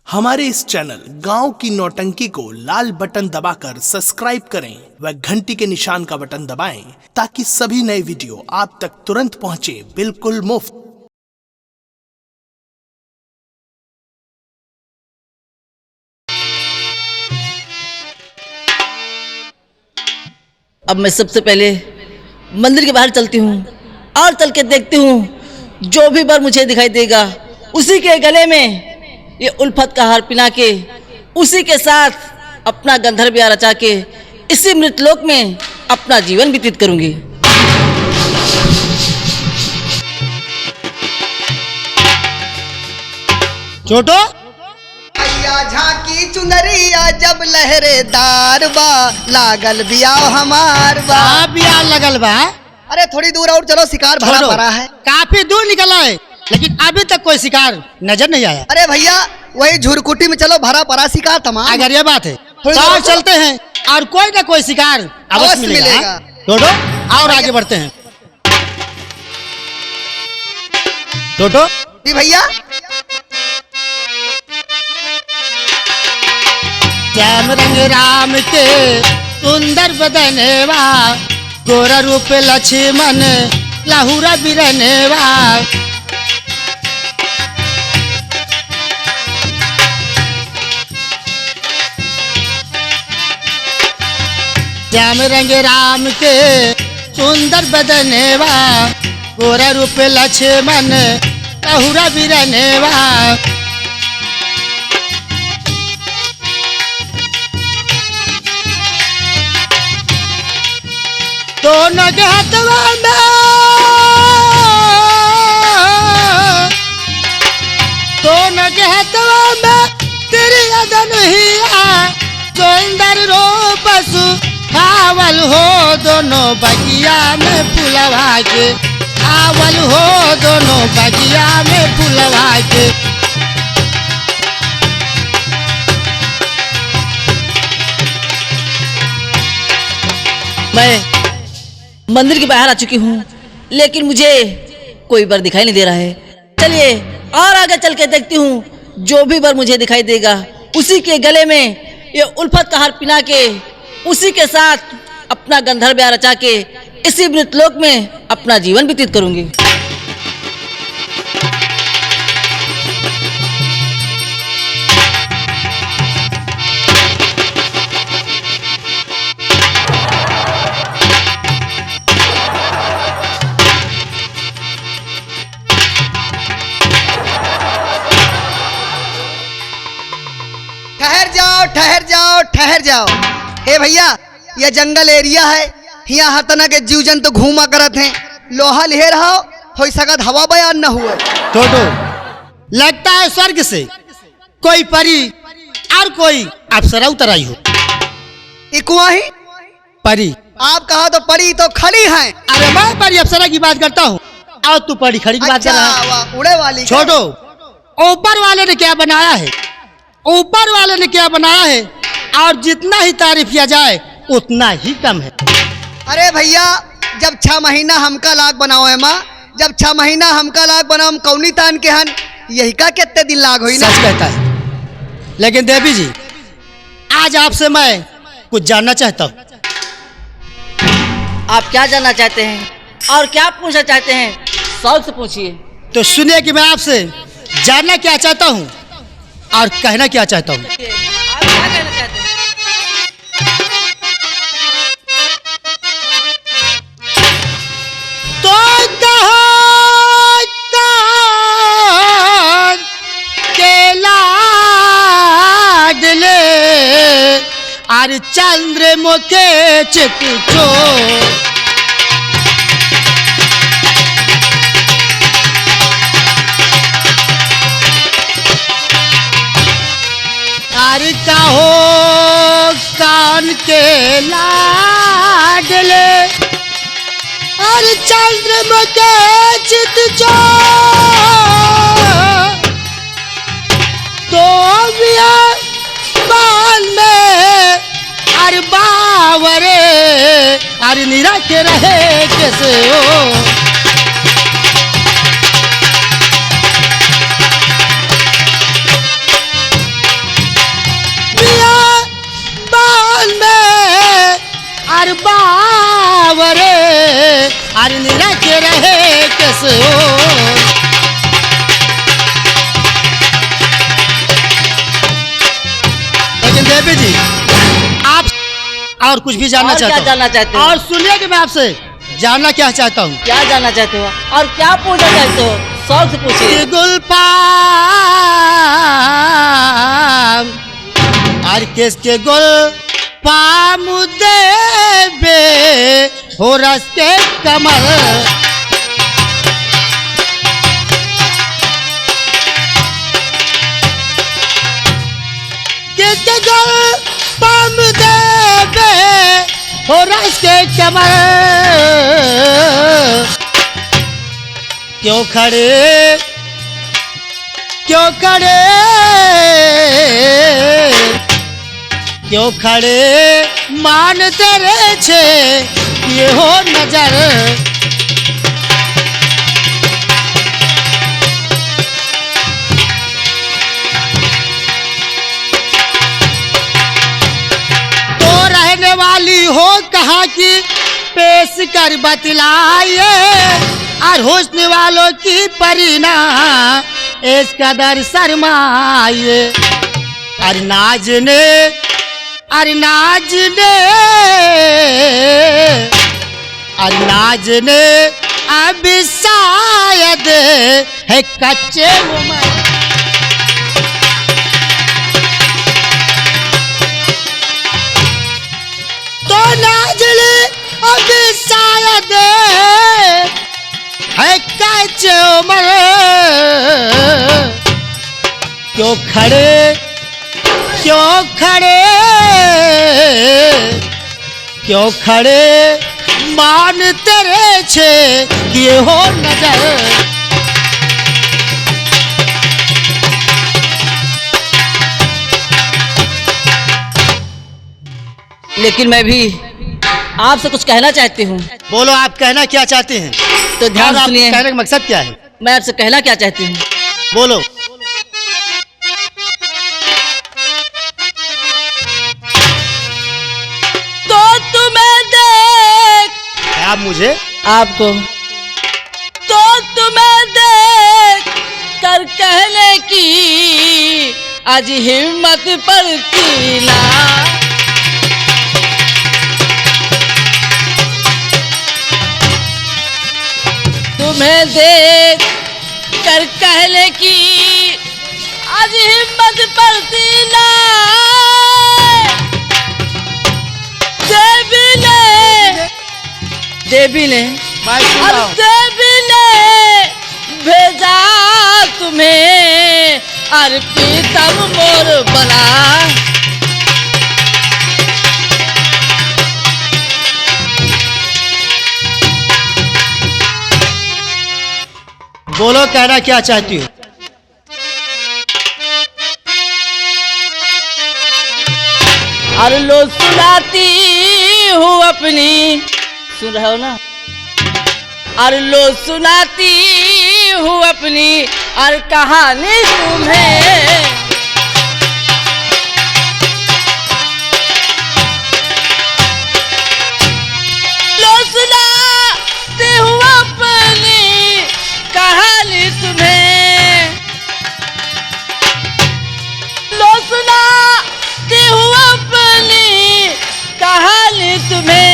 हमारे इस चैनल गांव की नौटंकी को लाल बटन दबाकर सब्सक्राइब करें व घंटी के निशान का बटन दबाएं ताकि सभी नए वीडियो आप तक तुरंत पहुंचे बिल्कुल मुफ्त। अब मैं सबसे पहले मंदिर के बाहर चलती हूँ और चल के देखती हूँ जो भी वर मुझे दिखाई देगा उसी के गले में ये उल्फत का हार पिना के उसी के साथ अपना गंधर्व ब्याह रचा के इसी मृतलोक में अपना जीवन व्यतीत करूंगी। छोटो झांकी चुनरिया जब लहरेदार बा लागल बियाह हमार बा। बिया लगल बा। अरे थोड़ी दूर और चलो, शिकार भरा पड़ा है। काफी दूर निकला है लेकिन अभी तक कोई शिकार नजर नहीं आया। अरे भैया वही झुरकुटी में चलो, भरा पड़ा शिकार तमाम। अगर ये बात है तो चलते हैं और कोई ना कोई शिकार अवश्य मिलेगा। छोटो और आगे बढ़ते हैं। छोटो जी भैया। श्याम रंग राम के सुंदर बदनेवा गोरा रूप लक्ष्मण लाहुरा बिरनेवा। श्याम रंग राम के सुंदर बदनेवा गोरा रूप लक्ष्मण लाहुरा बिरनेवा। दोनों के हाथवा में तेरी अदन हिया सुंदर रूप सुहावल हो। दोनों बगिया में फुलवा के आवल हो। दोनों बगिया में फुलवा के। मैं मंदिर के बाहर आ चुकी हूँ लेकिन मुझे कोई वर दिखाई नहीं दे रहा है। चलिए और आगे चल के देखती हूँ जो भी वर मुझे दिखाई देगा उसी के गले में ये उल्फत का हार पिना के उसी के साथ अपना गंधर्व ब्याह रचा के इसी मृतलोक में अपना जीवन व्यतीत करूंगी। ठहर जाओ ठहर जाओ। हे भैया यह जंगल एरिया है, यहाँ हतना के जीव जंतु घूमा करत हैं। लोहा ले रहा हो सकत हवा बयान न हुए। छोटो लगता है स्वर्ग से कोई परी और कोई अप्सरा उतर आई हो। इकुआ ही परी आप कहा तो परी तो खड़ी हैं। अरे मैं परी अप्सरा की बात करता हूँ और तू परी खड़ी की बात कर रहा है। उड़े वाली छोटो ऊपर वाले ने क्या बनाया है, ऊपर वाले ने क्या बनाया है और जितना ही तारीफ किया जाए उतना ही कम है। अरे भैया जब 6 महीना हमका लाग बनाओ है माँ, जब 6 महीना हमका लाग बनाओ हम कौनी तान के हन यही का कितने दिन लाग हुई ना। सच कहता है लेकिन देवी जी आज आपसे मैं कुछ जानना चाहता हूँ। आप क्या जानना चाहते हैं और क्या पूछना चाहते हैं, सवाल से पूछिए। तो सुनिए कि मैं आपसे जानना क्या चाहता हूँ और कहना क्या चाहता हूँ। आप क्या कहना चाहते हैं? तो के लाडले और चंद्र मुखे चित चो कहो कान के लाडले और चंद्र के चित चो तो बाल में अरे बावरे अरे निरा के रहे कैसे हो। पास ओ। लेकिन देवी जी आप और कुछ भी जानना और क्या चाहते जानना चाहते हो? और सुनिए कि मैं आपसे जानना क्या चाहता हूँ क्या जानना चाहते हो और क्या पूछना चाहते हो? शौक से पूछिए। गुलपाम और किसके गुल पाम देवे हो रस के कमल। किसके गुल पाम देवे हो रस के कमल। क्यों खड़े क्यों खड़े क्यों खड़े मान तेरे छे ये हो नजर। तो रहने वाली हो कहाँ की पेश कर बतलाइए और हुस्न वालों की परिना इस कदर शर्माइए। अरे नाजने अरे नाजने अरे नाजने अब शायद है कच्चे उम्र। तो नाजने अब शायद है कच्चे उम्र। क्यों खड़े क्यों खड़े क्यों खड़े मान तेरे छे ये हो नजर। लेकिन मैं भी आपसे कुछ कहना चाहती हूँ। बोलो आप कहना क्या चाहते हैं? तो ध्यान और आप सुनिए। कहने का मकसद क्या है? मैं आपसे कहना क्या चाहती हूँ। बोलो। तो तुम्हें देख आप मुझे आपको तो तुम्हें देख कर कहने की आज हिम्मत पड़ती ना। तुम्हें देख कर कहने की आज हिम्मत पड़ती ना। देवी ने और देवी ने भेजा तुम्हें और पीतम मोर बना। बोलो कहना क्या चाहती हो? और लो सुनाती हूँ अपनी, सुन रहे हो ना? और लो सुनाती हूँ अपनी और कहानी तुम्हें। लो सुनाती हूँ अपनी कहानी तुम्हें। लो सुनाती हूँ अपनी कहानी तुम्हें।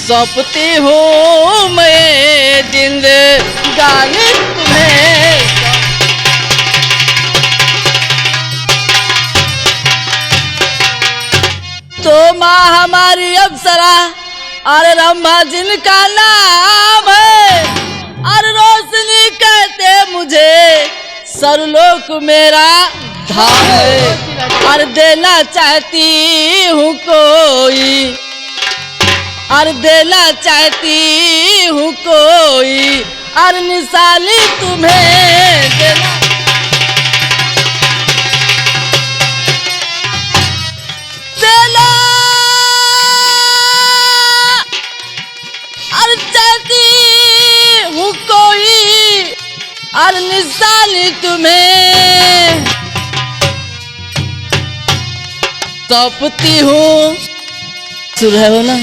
सौंपती हूँ मैं जिंदगानी तुम्हें। तो माँ हमारी अप्सरा और रंभा जिनका नाम है और रोशनी कहते मुझे सरलोक मेरा धाम है। और देना चाहती हूँ कोई और देना चाहती हूँ कोई और निशानी तुम्हें देना। देना और चाहती हूँ कोई और निशानी तुम्हें। सौंपती हूँ सुन रहे हो ना?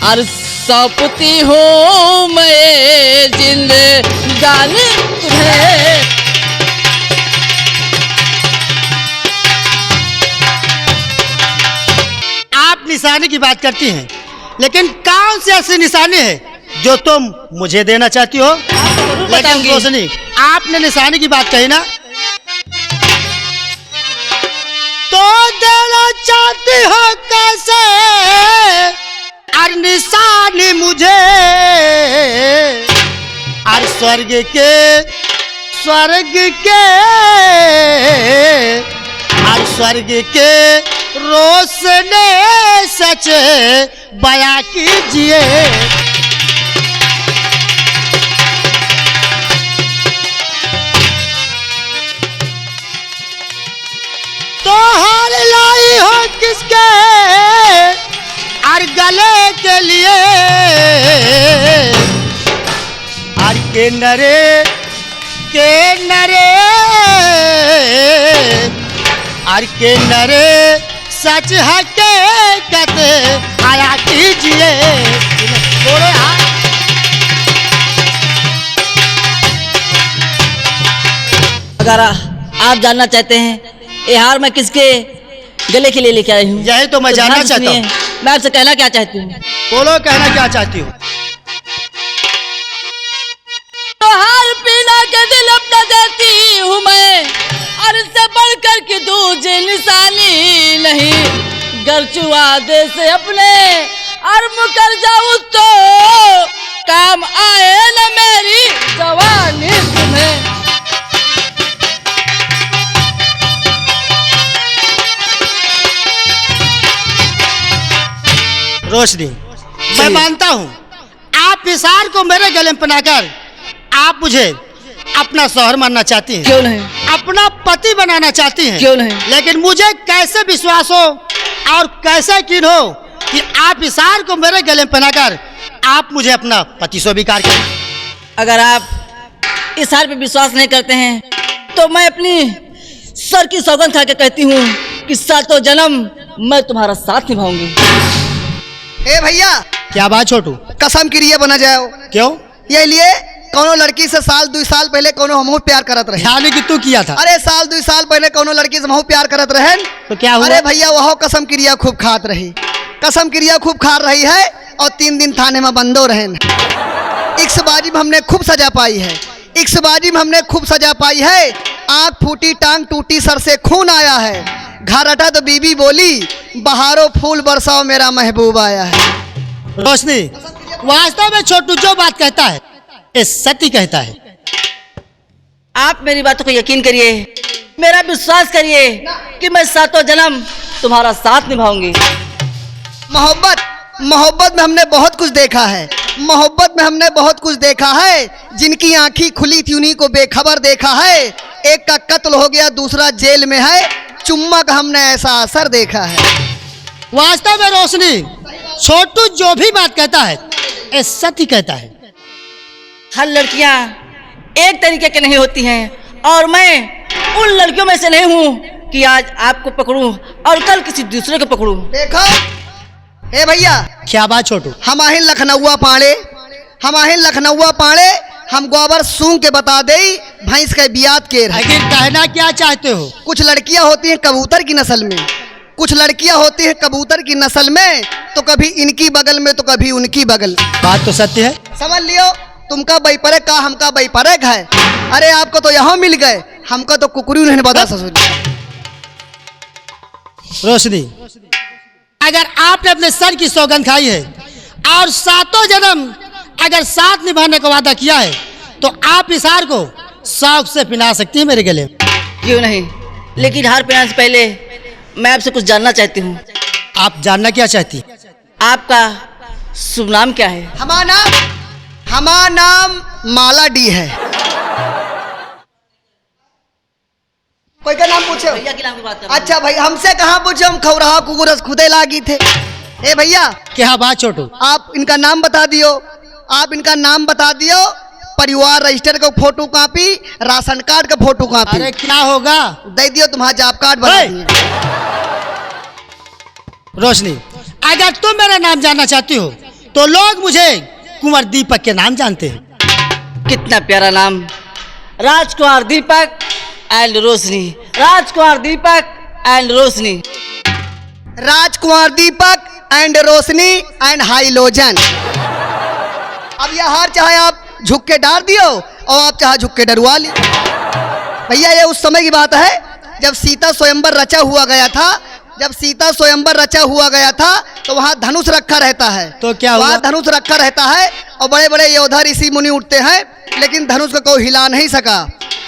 और सौंपती हूँ मैं जिंदगानी तुम्हें। आप निशानी की बात करती हैं, लेकिन कौन सी ऐसी निशानी है जो तुम मुझे देना चाहती हो? लेकिन बताऊंगी। रोशनी, आपने निशानी की बात कही ना, तो देना चाहती हो कैसे और निशानी मुझे? और स्वर्ग के और स्वर्ग के रोशनी सच बया कीजिए। तो हार लाई हो किसके और गले के लिए? और के नरे और के नरे सच हकीकत आया कीजिए। बोले हाँ। अगर आप जानना चाहते हैं ये हार मैं किसके गले के लिए लेके आई हूँ, यही तो मैं जानना चाहता हूँ। मैं आपसे कहना क्या चाहती हूँ? बोलो, कहना क्या चाहती हो? तो हार पीना के दिल अपना देती हूँ मैं, और इससे बढ़कर के दूजे निशानी नहीं। घर वादे से अपने और मुकर जाऊँ तो काम आए न मेरी जवानी तुम्हें। रोशनी, मैं मानता हूँ आप इस हार को मेरे गले में पहनाकर आप मुझे अपना शौहर मानना चाहती हैं। क्यों नहीं? अपना पति बनाना चाहती हैं। क्यों नहीं? लेकिन मुझे कैसे विश्वास हो और कैसे यकीन हो कि आप इस हार को मेरे गले में पहनाकर आप मुझे अपना पति स्वीकार करें? अगर आप इस हार पे विश्वास नहीं करते हैं तो मैं अपनी सर की सौगंध खा के कहती हूँ कि सातों जन्म मैं तुम्हारा साथ निभाऊंगी। ए भैया, क्या बात छोटू? कसम क्रिया बना जाओ। क्यों? ये लिए कोनो लड़की से साल 2 साल पहले कोनो हमहू प्यार करत रहे। ख्याल है कि तू किया था। अरे साल 2 साल पहले कोनो लड़की से हमहू प्यार करत रहे। तो क्या हुआ? अरे भैया वह कसम क्रिया खूब खात रही, कसम क्रिया खूब खा रही है और 3 दिन थाने में बंदो रहे। इक्सबाजी में हमने खूब सजा पाई है, इक्सबाजी में हमने खूब सजा पाई है। आंख फूटी, टांग टूटी, सर से खून आया है। घर हटा तो बीबी बोली, बहारो फूल बरसाओ मेरा महबूब आया है। रोशनी, वास्तव में छोटू जो बात कहता है ये सत्य कहता है। आप मेरी बातों को यकीन करिए, मेरा विश्वास करिए कि मैं सातों जन्म तुम्हारा साथ निभाऊंगी। मोहब्बत में हमने बहुत कुछ देखा है, मोहब्बत में हमने बहुत कुछ देखा है। जिनकी आंखें खुली थी उन्हीं को बेखबर देखा है। एक का कत्ल हो गया, दूसरा जेल में है। चुम्मा का हमने ऐसा असर देखा है। वास्तव में रोशनी, छोटू जो भी बात कहता है ये सत्य कहता है। हर लड़कियां एक तरीके की नहीं होती हैं और मैं उन लड़कियों में से नहीं हूँ कि आज आपको पकड़ूं और कल किसी दूसरे को पकड़ूं। देखो ए भैया, क्या बात छोटू? हम आहिन लखनऊआ पाड़े, हम आहिन लखनऊआ पाड़े, हम गोबर सूंघ के बता दे भैंस के बियात के रहे। आखिर कहना क्या चाहते हो? कुछ लड़कियां होती हैं कबूतर की नस्ल में, कुछ लड़कियां होती हैं कबूतर की नस्ल में, तो कभी इनकी बगल में तो कभी उनकी बगल। बात तो सत्य है। समझ लियो, तुमका बैपरे का हमका बैपरे है। अरे आपको तो यहाँ मिल गए, हमको तो कुकरी नहीं बता ससुर। रोशनी, अगर आपने अपने सर की सौगंध खाई है और सातों जन्म अगर साथ निभाने का वादा किया है तो आप इस हार को शौक से पहना सकती है मेरे गले में। क्यों नहीं, लेकिन हार पहनाने से पहले मैं आपसे कुछ जानना चाहती हूँ। आप जानना क्या चाहती? आपका शुभ नाम क्या है? हमारा नाम माला डी है। कोई का नाम पूछो? भैया के नाम की बात कर रहा हूँ। अच्छा भाई, हमसे कहाँ पूछो, हम खौराहा कुकुरस खुदे लागी थे। ए भैया, क्या बात छोटू? आप इनका नाम बता दियो, आप इनका नाम बता दियो। परिवार रजिस्टर का फोटो कॉपी, राशन कार्ड का फोटो कॉपी। अरे क्या होगा? दे दियो, तुम्हारा जॉब कार्ड बना दिए। रोशनी, अगर तुम मेरा नाम जानना चाहती हो तो लोग मुझे कुंवर दीपक के नाम जानते हैं। कितना प्यारा नाम, Rajkumar Deepak and Roshni, Rajkumar Deepak and Roshni. Rajkumar Deepak and Roshni and Halogen. अब यह हार चाहे आप झुक के डाल दियो और आप चाहे झुक के डरवा ली। भैया ये उस समय की बात है जब सीता स्वयंवर रचा हुआ गया था। जब सीता स्वयंवर रचा हुआ गया था तो वहाँ धनुष रखा रहता है। तो क्या हुआ? वहाँ धनुष रखा रहता है और बड़े बड़े योद्धा ऋषि मुनि उठते हैं, लेकिन धनुष को कोई हिला नहीं सका।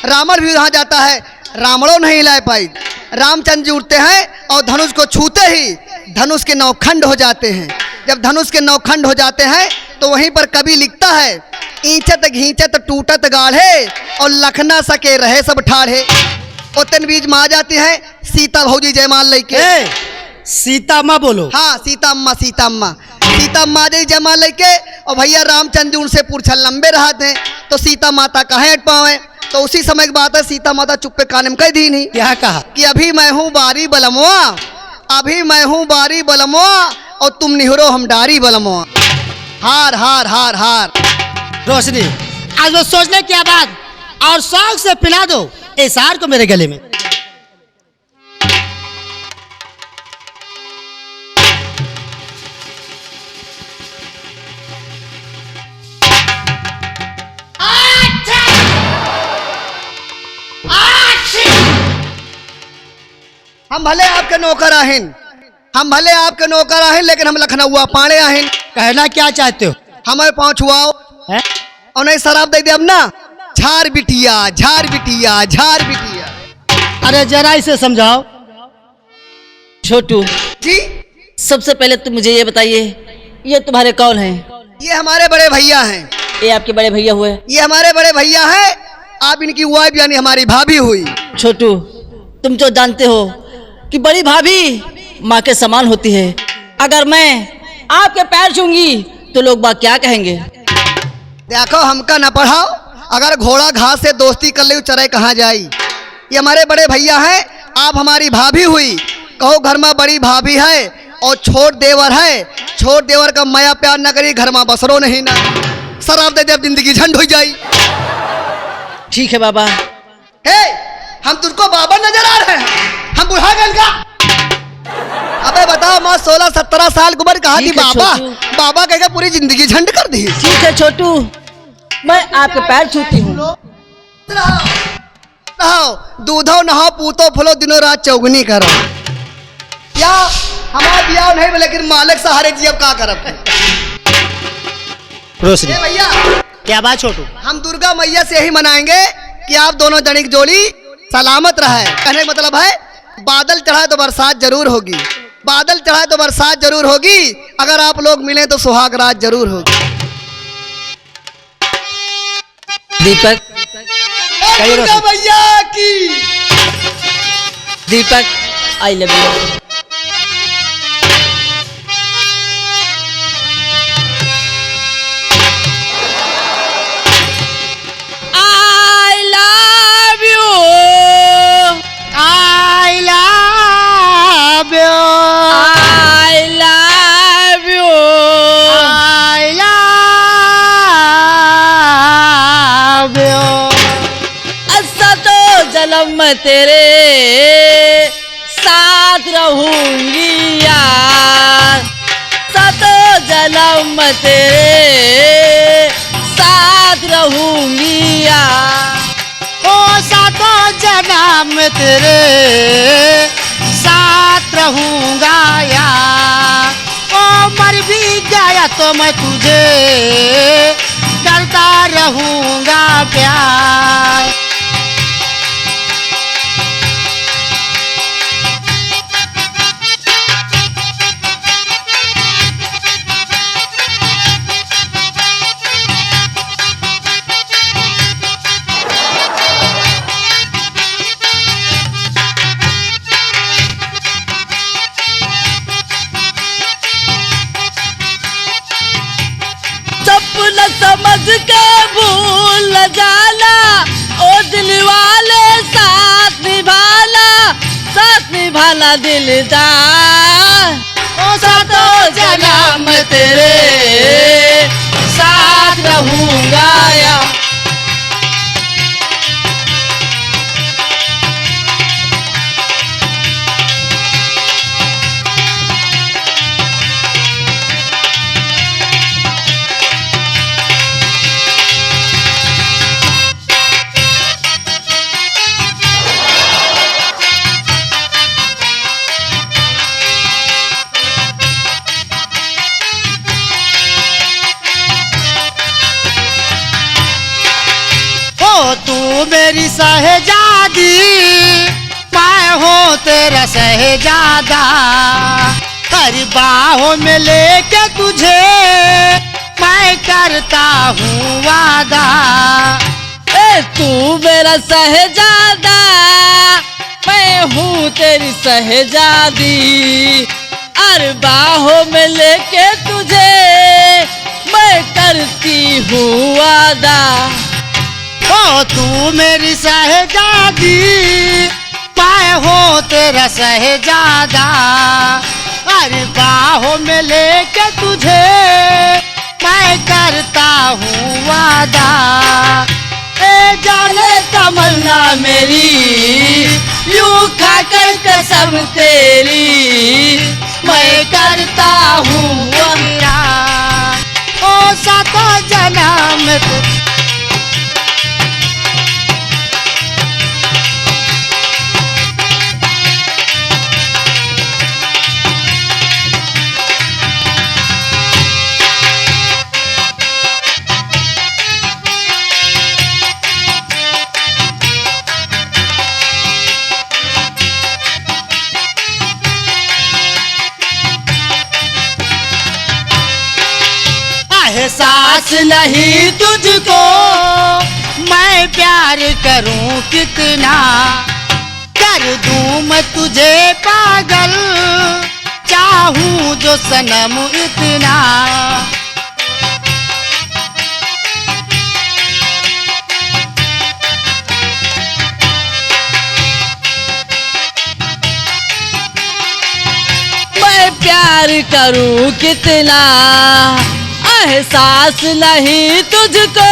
रावण भी वहाँ जाता है, रावणों नहीं हिला पाई। रामचंद्र जी उठते हैं और धनुष को छूते ही धनुष के 9 खंड हो जाते हैं। जब धनुष के 9 खंड हो जाते हैं तो वहीं पर कवि लिखता है, ईंचत घींचत टूटत गाढ़े और लखना सके रहे सब ठाढ़े। उतन बीज माँ जाती है सीता भौजी जयमाल लेके। सीता माँ बोलो। हाँ सीता अम्मा, सीता अम्मा, सीता अम्मा जी जयमाल लेके। और भैया रामचंद्र जी उनसे पूछा लंबे रहा थे तो सीता माता कहाँ हट पावे। तो उसी समय की बात है, सीता माता चुप्पे काने में कह दी नहीं। क्या कहा? कि अभी मैं हूँ बारी बलमुआ, अभी मैं हूँ बारी बलमुआ और तुम निहरो हम डारी बलमुआ। हार हार हार हार। रोशनी, आज वो सोचने की बात और शौक से पिला दो इस हार को मेरे गले में। हम भले आपके नौकर आहिन, हम भले आपके नौकर आहिन, लेकिन हम लखनऊ पाड़े आहिन। कहना क्या चाहते हो? हमें पाँव छुआओ है? और नहीं शराब दे दे अब ना। झार बिटिया, झार बिटिया, झार बिटिया। अरे जरा इसे समझाओ। छोटू जी सबसे पहले तुम मुझे ये बताइए, ये तुम्हारे कौन हैं? ये हमारे बड़े भैया हैं। ये आपके बड़े भैया हुए? ये हमारे बड़े भैया हैं। आप इनकी वाइफ यानी हमारी भाभी हुई। छोटू तुम तो जानते हो कि बड़ी भाभी माँ के समान होती है। अगर मैं आपके पैर छूंगी तो लोग बात क्या कहेंगे? देखो हमका न पढ़ाओ, अगर घोड़ा घास से दोस्ती कर ले चराई कहाँ जाई। ये हमारे बड़े भैया हैं, आप हमारी भाभी हुई। कहो घर में बड़ी भाभी है और छोट देवर है। छोट देवर का माया प्यार न करी, घर में बसरो नहीं ना। शराब दे दे अब जिंदगी झंड हो जाई। ठीक है बाबा। हे हम तुझको बाबा नजर आ रहे हैं, हम बुढ़ा गए का। अबे बताओ माँ 16-17 साल की उम्र कहा थी ठीक है बाबा, छोटू। बाबा कह के पूरी जिंदगी झंड कर दी। ठीक है छोटू, मैं आपके पैर छूती हूँ। नहाओ दूधो नहाओ पूतो फुलो दिनों रात चौगनी करो। या हमारा बियाह नहीं, लेकिन मालिक सहारे जी अब का करब। रोशनी, ए भैया क्या बात छोटू? हम दुर्गा मैया से यही मनाएंगे कि आप दोनों जने की जोड़ी सलामत रहे। कहने का मतलब है बादल चढ़ाए तो बरसात जरूर होगी, बादल चढ़ाए तो बरसात जरूर होगी। अगर आप लोग मिले तो सुहाग रात जरूर होगी। दीपक, दुर्गा मैया की। दीपक आई लव यू। मैं तेरे साथ रहूंगी यार, सातों जन्म मैं तेरे साथ रहूंगी यार। ओ सातों जन्म तेरे साथ रहूंगा यार। ओ मर भी गया तो मैं तुझे करता रहूंगा प्यार। समझ के भूल जाना ओ दिल वाले, साथ निभाना दिलदार। ओ सातों जन्म तेरे साथ रहूंगा या। तू मेरी शहजादी, मैं हूँ तेरा शहजादा। हर बाहों में लेके तुझे मैं करता हूँ वादा। ए तू मेरा शहजादा, मैं हूँ तेरी शहजादी। हर बाहों में लेके तुझे मैं करती हूँ वादा। ओ तू मेरी शहजादी, मैं हूँ तेरा शहजादा। अरे बाहों में लेके तुझे मैं करता हूँ वादा। ए जाने तमन्ना मेरी, यूं खाकर कसम तेरी मैं करता हूँ वादा। ओ सातों जन्म एहसास नहीं तुझको मैं प्यार करूं कितना। कर दूं मैं तुझे पागल, चाहूं जो सनम इतना। मैं प्यार करूं कितना। एहसास नहीं तुझको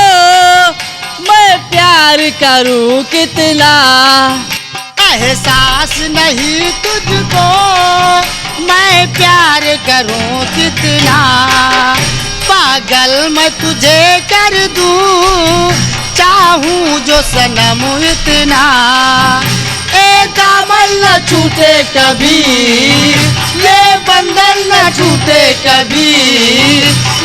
मैं प्यार करूं कितना। एहसास नहीं तुझको मैं प्यार करूं कितना। पागल मैं तुझे कर दूं, चाहूं जो सनम इतना। ए दामन न छूटे कभी, ये बंधन न छूटे कभी,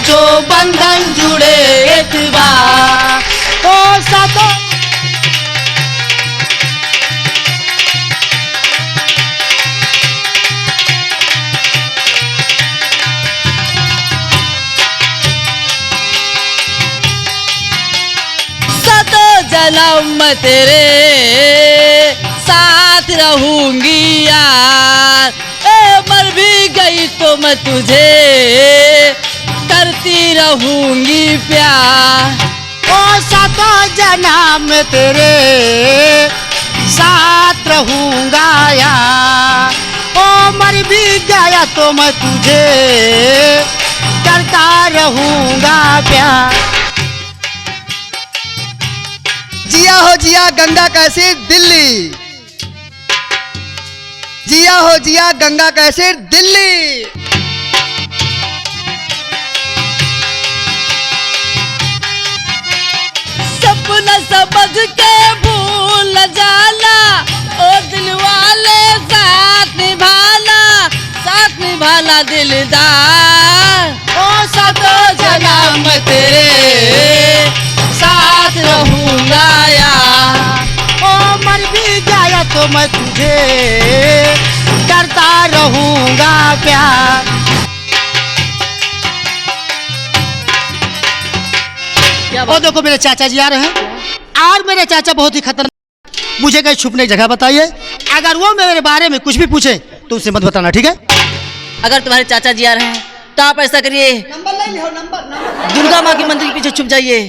जो बंधन जुड़े एक बार। ओ सातों जन्म तेरे साथ रहूंगी यार। ए मर भी गई तो मैं तुझे करती रहूंगी प्यार। ओ सातों जन्म तेरे साथ रहूंगा यार। ओ मर भी गया तो मैं तुझे करता रहूंगा प्यार। जिया हो जिया गंगा कैसे दिल्ली, जिया हो जिया गंगा कैसे दिल्ली। सपना समझ के भूल जाना, ओ दिल वाले साथ निभाना दिलदार। ओ सातों जन्म तेरे साथ रहूंगा यार। ओ मर भी गया तो मैं तुझे करता रहूंगा प्यार। वो देखो मेरे चाचा जी आ रहे हैं और मेरे चाचा बहुत ही खतरनाक। मुझे कहीं छुपने की जगह बताइए। अगर वो मेरे बारे में कुछ भी पूछे तो उसे मत बताना, ठीक है? अगर तुम्हारे चाचा जी आ रहे हैं तो आप ऐसा करिए, दुर्गा माँ के मंदिर के पीछे छुप जाइए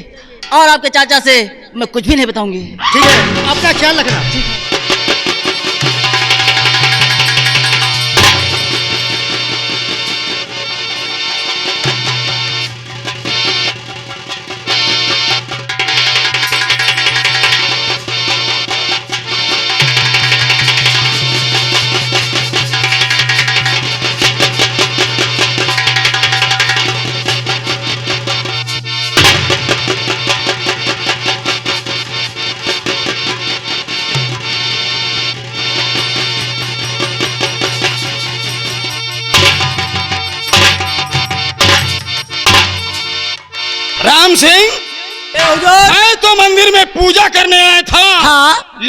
और आपके चाचा से मैं कुछ भी नहीं बताऊंगी, ठीक है? अपना ख्याल रखना, ठीक है?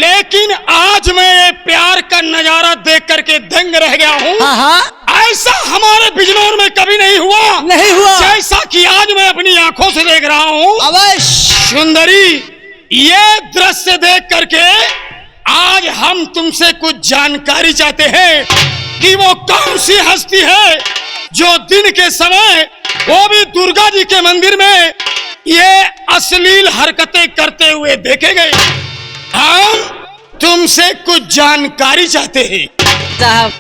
लेकिन आज मैं ये प्यार का नजारा देख करके दंग रह गया हूँ। हाँ हाँ, ऐसा हमारे बिजनौर में कभी नहीं हुआ, नहीं हुआ। जैसा कि आज मैं अपनी आंखों से देख रहा हूँ। अवश्य। सुंदरी, ये दृश्य देख करके आज हम तुमसे कुछ जानकारी चाहते हैं कि वो कौन सी हस्ती है जो दिन के समय, वो भी दुर्गा जी के मंदिर में, ये अश्लील हरकतें करते हुए देखे गए। हम तुमसे कुछ जानकारी चाहते हैं। साहब,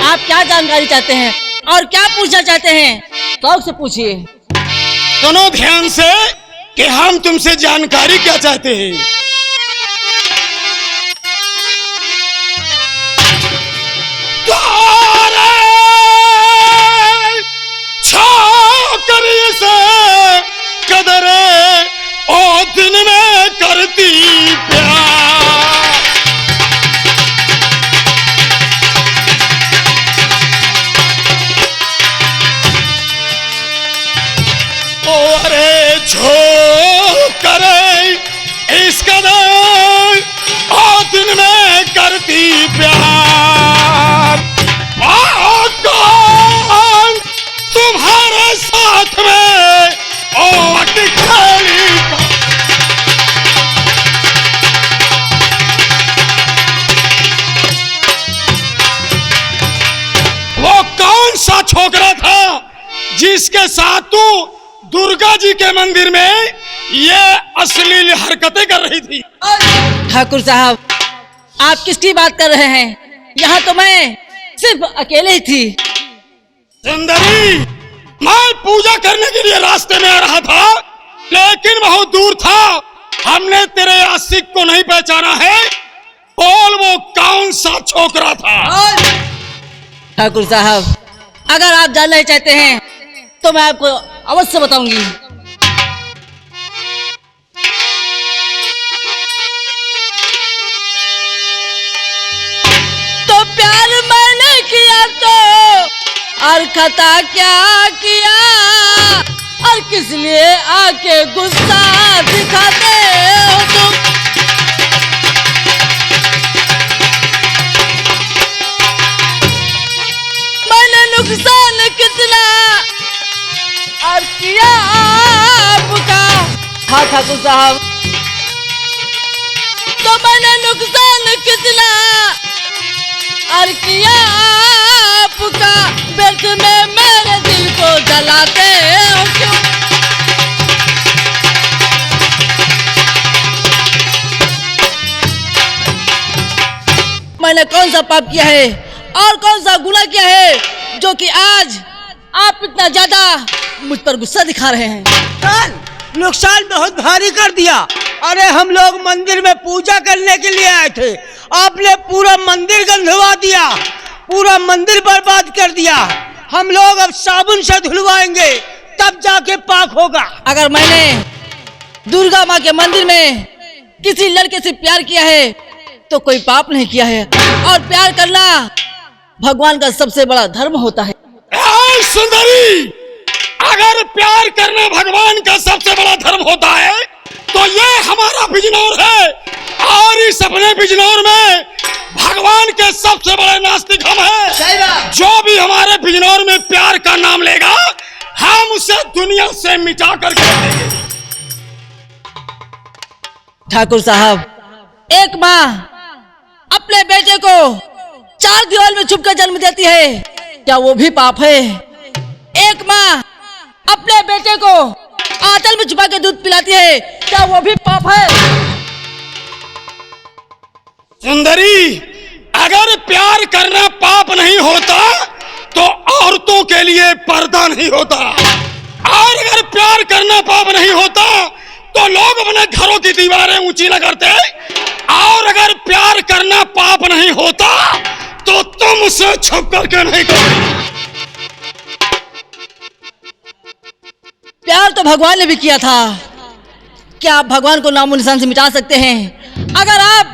आप क्या जानकारी चाहते हैं और क्या पूछना चाहते हैं? शौक से पूछिए। सुनो ध्यान से कि हम तुमसे जानकारी क्या चाहते हैं। छोकरी से कदरे ओ दिन में करती प्यार, ओ अरे छोकरे इस कदर ओ दिन में करती प्यार। कौन तुम्हारे साथ में ओ अटकली, वो कौन सा छोकरा था जिसके साथ तू दुर्गा जी के मंदिर में ये अश्लील हरकतें कर रही थी? ठाकुर साहब, आप किसकी बात कर रहे हैं? यहाँ तो मैं सिर्फ अकेले ही थी। सुंदरी, मैं पूजा करने के लिए रास्ते में आ रहा था, लेकिन बहुत दूर था। हमने तेरे आशिक को नहीं पहचाना है। बोल, वो कौन सा छोकरा था? ठाकुर साहब, अगर आप जानना चाहते हैं तो मैं आपको अवश्य बताऊंगी। तो प्यार मैंने किया तो और खता क्या किया, और किस लिए आके गुस्सा दिखाते हो तुम? मैंने नुकसान कितना और किया आपका। हाँ ठाकुर साहब, तो मैंने नुकसान कितना और किया आपका, व्यर्थ में मेरे दिल को जलाते हो क्यों? मैंने कौन सा पाप किया है और कौन सा गुनाह किया है जो कि आज आप इतना ज्यादा मुझ पर गुस्सा दिखा रहे हैं? नुकसान बहुत भारी कर दिया। अरे हम लोग मंदिर में पूजा करने के लिए आए थे, आपने पूरा मंदिर गंधवा दिया, पूरा मंदिर बर्बाद कर दिया। हम लोग अब साबुन से धुलवाएंगे तब जाके पाक होगा। अगर मैंने दुर्गा माँ के मंदिर में किसी लड़के से प्यार किया है तो कोई पाप नहीं किया है, और प्यार करना भगवान का सबसे बड़ा धर्म होता है। सुंदरी, अगर प्यार करना भगवान का सबसे बड़ा धर्म होता है तो ये हमारा बिजनौर है, और इस अपने बिजनौर में भगवान के सबसे बड़े नास्तिक हम हैं। जो भी हमारे बिजनौर में प्यार का नाम लेगा, हम उसे दुनिया से मिटा करके रखेंगे। ठाकुर साहब, एक माँ अपने बेटे को चार दीवार में छुपकर जन्म देती है, क्या वो भी पाप है? एक माँ अपने बेटे को आंचल में छुपा के दूध पिलाती है, क्या वो भी पाप है? सुंदरी, अगर प्यार करना पाप नहीं होता तो औरतों के लिए पर्दा नहीं होता, और अगर प्यार करना पाप नहीं होता तो लोग अपने घरों की दीवारें ऊंची न करते, और अगर प्यार करना पाप नहीं होता तो तुम उसे छुप करके नहीं करते। प्यार तो भगवान ने भी किया था, क्या आप भगवान को नामो निशान से मिटा सकते हैं? अगर आप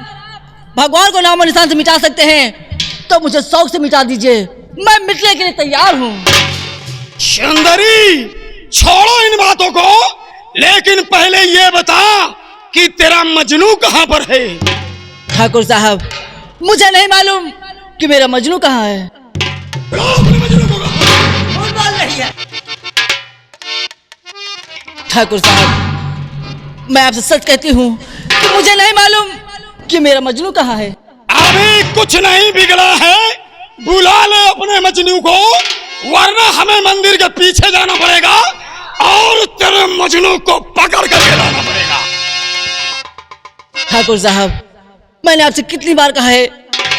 भगवान को नामो निशान से मिटा सकते हैं तो मुझे शौक से मिटा दीजिए, मैं मिटने के लिए तैयार हूँ। सुंदरी, छोड़ो इन बातों को, लेकिन पहले ये बता कि तेरा मजनू कहाँ पर है? ठाकुर साहब, मुझे नहीं मालूम कि मेरा मजनू कहाँ है। ठाकुर साहब, मैं आपसे सच कहती हूँ कि मुझे नहीं मालूम कि मेरा मजनू कहाँ है। अभी कुछ नहीं बिगड़ा है, बुला ले अपने मजनू को, वरना हमें मंदिर के पीछे जाना पड़ेगा और तेरे मजनू को पकड़ कर लाना पड़ेगा। ठाकुर साहब, मैंने आपसे कितनी बार कहा है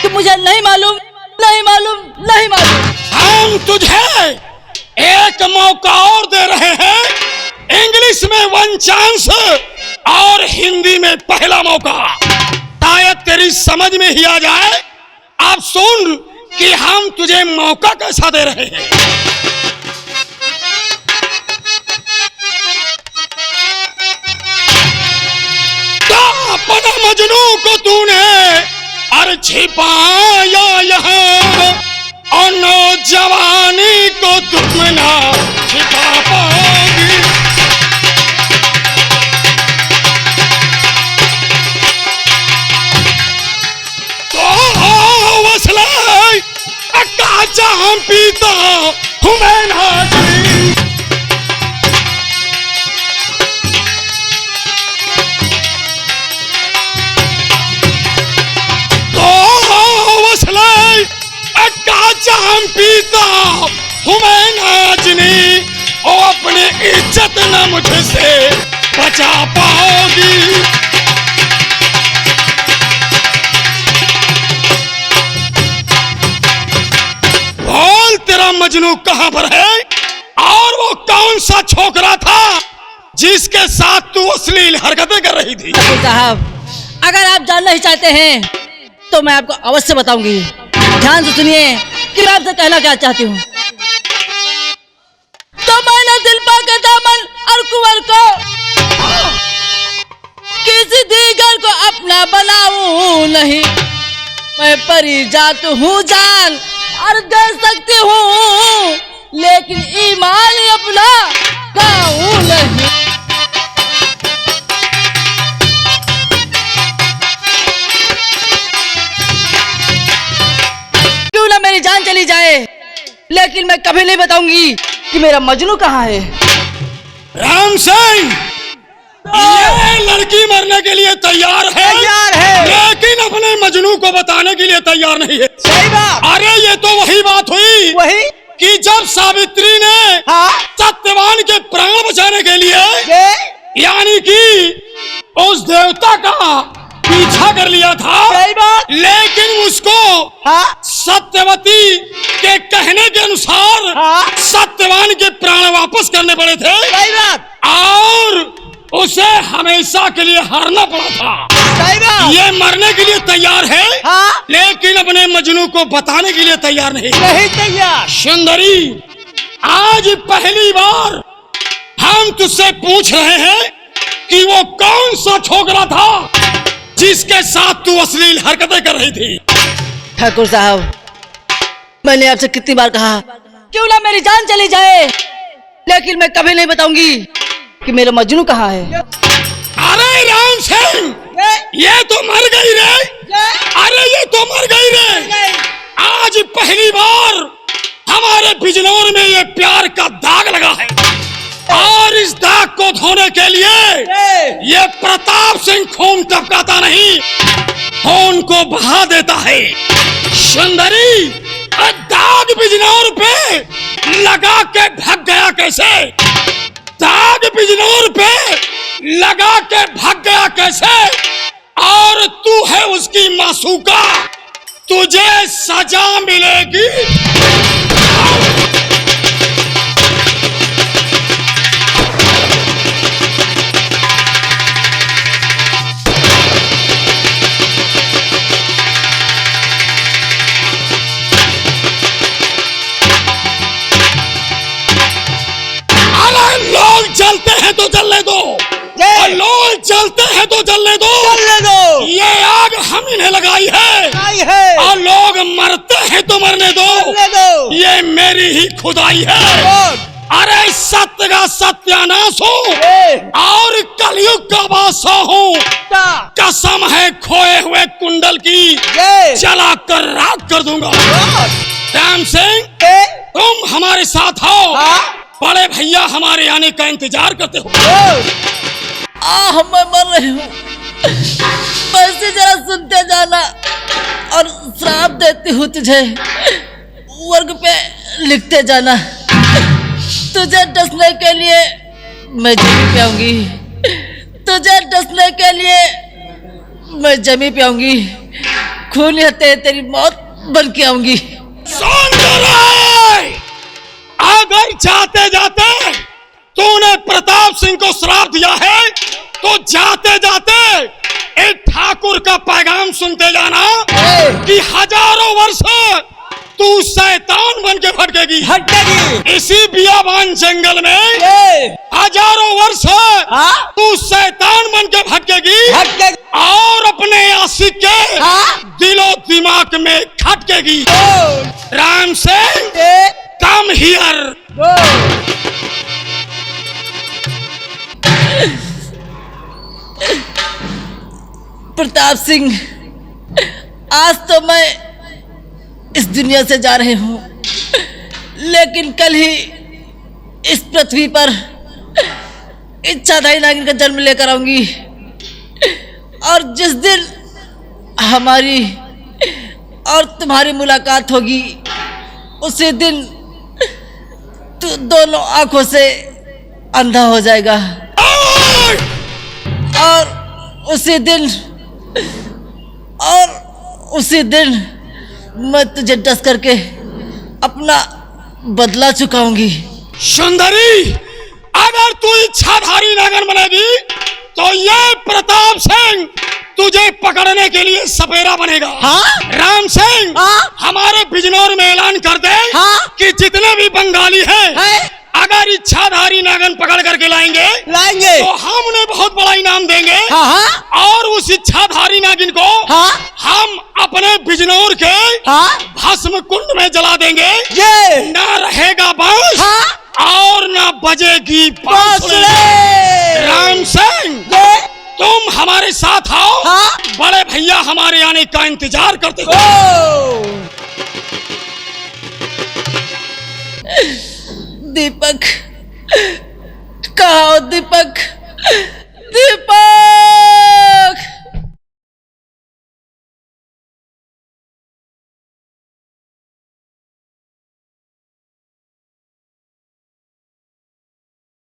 कि मुझे नहीं मालूम, नहीं मालूम, नहीं मालूम। हम तुझे एक मौका और दे रहे हैं, इंग्लिश में 1 चांस और हिंदी में पहला मौका, शायद तेरी समझ में ही आ जाए। अब सुन कि हम तुझे मौका कैसा दे रहे हैं। तो अपना मजनू को तूने अरे छिपाया यहाँ, और नौजवानी को तुम ना छिपा पाओगी। काचा हम पीता हूँ मैं नाचनी, तो वसले काचा हम पीता हूँ मैं नाचनी, और अपनी इज्जत न मुझसे बचा पाओगी। तेरा मजनू कहां पर है, और वो कौन सा छोकरा था जिसके साथ तू अश्लील हरकतें कर रही थी? साहब, अगर आप जानना ही चाहते हैं तो मैं आपको अवश्य बताऊंगी। ध्यान से सुनिए कि मैं आपसे कहना क्या चाहती हूँ। तो मैंने दिल पाके दामन और कुंवर को किसी दीगर को अपना बनाऊं नहीं, मैं परी जात हूँ जान और दे सकती हूँ, लेकिन ईमान अपना गाऊं नहीं। क्यों ना मेरी जान चली जाए, लेकिन मैं कभी नहीं बताऊंगी कि मेरा मजनू कहाँ है। राम सिंह, ये लड़की मरने के लिए तैयार है, लेकिन अपने मजनू को बताने के लिए तैयार नहीं है। सही बात। अरे ये तो वही बात हुई वही कि जब सावित्री ने सत्यवान के प्राण बचाने के लिए यानी कि उस देवता का पीछा कर लिया था, सही बात। लेकिन उसको सत्यवती के कहने के अनुसार सत्यवान के प्राण वापस करने पड़े थे। सही बात। और उसे हमेशा के लिए हारना पड़ा था। सही बात। ये मरने के लिए तैयार है, लेकिन अपने मजनू को बताने के लिए तैयार नहीं तैयार। सुंदरी, आज पहली बार हम तुझसे पूछ रहे हैं कि वो कौन सा छोकरा था जिसके साथ तू अश्लील हरकतें कर रही थी। ठाकुर साहब, मैंने आपसे कितनी बार कहा क्यों ना मेरी जान चली जाए, लेकिन मैं कभी नहीं बताऊंगी कि मेरा मजनू कहाँ है। अरे राम सिंह, ये तो मर गई रे। अरे ये तो मर गई रे। आज पहली बार हमारे बिजनौर में ये प्यार का दाग लगा है, और इस दाग को धोने के लिए ये प्रताप सिंह खून टपकाता नहीं, खून को बहा देता है। सुंदरी, दाग बिजनौर पे लगा के भाग गया कैसे? दाग बिजनौर पे लगा के भाग गया कैसे? और तू है उसकी मासूका, तुझे सजा मिलेगी। लोग जलते हैं तो जलने दो, और लोग जलते हैं तो जलने दो। ये आग हम इन्हें लगाई है, और लोग मरते हैं तो मरने दो। ये मेरी ही खुदाई है। अरे सत्य का सत्यानाश हूँ और कलयुग का बादशाह हूँ। कसम है खोए हुए कुंडल की जला कर राख कर दूंगा। राम सिंह तुम हमारे साथ आओ। बड़े भैया हमारे आने का इंतजार करते हो। मैं मर रही हूँ, बस जरा सुनते जाना और श्राप देती हूँ तुझे, वर्ग पे लिखते जाना। तुझे डसने के लिए मैं जमी पे आऊंगी, तुझे डसने के लिए मैं जमी पे आऊंगी, खून हते तेरी मौत बन के आऊंगी। सुन अगर जाते जाते तूने प्रताप सिंह को श्राप दिया है तो जाते जाते एक ठाकुर का पैगाम सुनते जाना कि हजारों वर्ष तू शैतान बन के भटकेगी। इसी बियाबान जंगल में हजारों वर्ष तू शैतान बन के भटकेगी और अपने आशिक के दिलो दिमाग में खटकेगी। Ram Singh come here. प्रताप सिंह, आज तो मैं इस दुनिया से जा रहे हूँ, लेकिन कल ही इस पृथ्वी पर इच्छाधारी नागिन का जन्म लेकर आऊंगी। और जिस दिन हमारी और तुम्हारी मुलाकात होगी उसी दिन तू दोनों आंखों से अंधा हो जाएगा और उसी दिन मैं तुझे डस करके अपना बदला चुकाऊंगी। सुंदरी, अगर तू इच्छाधारी नागन बनेगी तो ये प्रताप सिंह तुझे पकड़ने के लिए सपेरा बनेगा। राम सिंह, हमारे बिजनौर में ऐलान कर दे कि जितने भी बंगाली हैं अगर इच्छाधारी नागन पकड़ करके लाएंगे तो हम उन्हें बहुत बड़ा इनाम देंगे। और उस इच्छाधारी नागिन को हम अपने बिजनौर के भस्म कुंड में जला देंगे। ना रहेगा बांस और ना बजेगी बांसुरी। राम सिंह, तुम हमारे साथ आओ। बड़े भैया हमारे आने का इंतजार करते हो। दीपक, कहाँ हो दीपक?